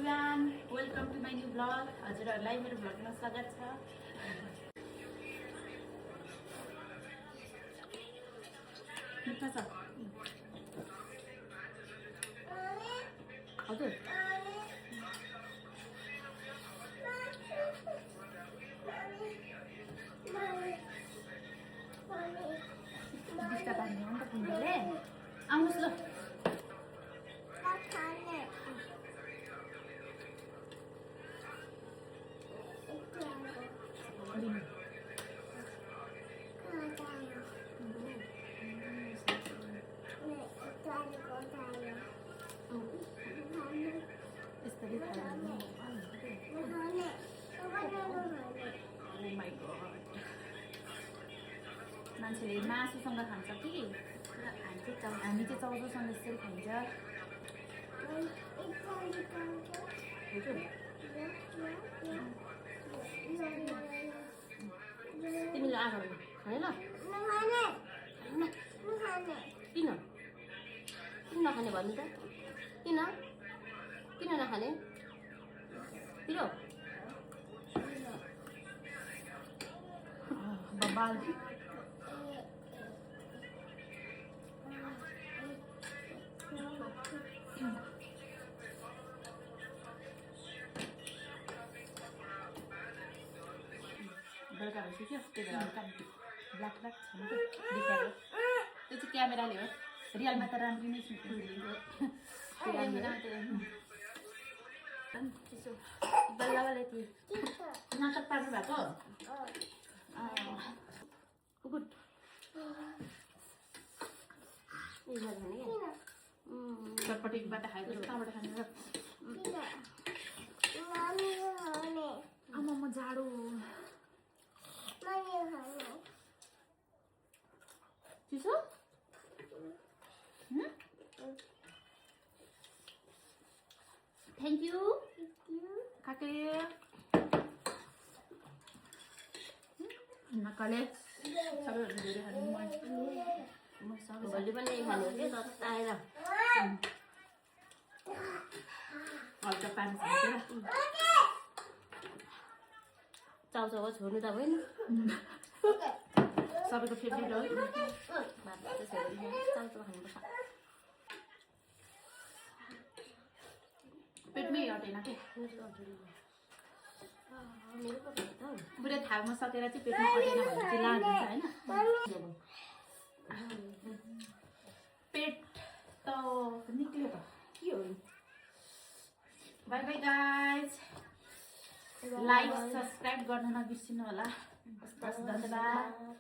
Everyone, welcome to my new blog. हजुरहरूलाई मेरो ब्लगमा स्वागत छ। मिठो छ हजुर। बिस्ता पार्ने हो नि त कुण्डले। आउनुहोस् ल। यसरी खानु। Oh my god, मान्छेले मासुसँग खान्छ कि हामी चाहिँ चाउचाउसँग यसरी खान्छ। तिमीले आएको खाने ल? किन किन नखाने भन्नु त? किन किन नखाने? पिरो बबाल बेलुका भइसक्यो। त्यही भएर हल्का ब्ल्याक ब्ल्याक छ नि देखाएको। त्यो चाहिँ क्यामेराले हो, रियलमा त राम्रै नै नाटक पार्नु भएको। गुड चटपटीबाट खाएको कहाँबाट खाने र? आमा म जाडो चिसो। थ्याङ्क यू काके नकाले सबैभन्दा धेरै खानु भोलि पनि खानु के आएर हल्का पानी खान्छ। चाउचाउ छोड्नु त होइन, सबैको फेभरेट हो। चाउचाउ खानुपर्छ, पेटमै अटेन के पुरै थालमा सकेर चाहिँ पेटमा अटेन भने चाहिँ लान्छ होइन। पेट त निक्ल्यो त के हो। By by guys, like subscribe गर्न नबिर्सिनु होला। धन्यवाद।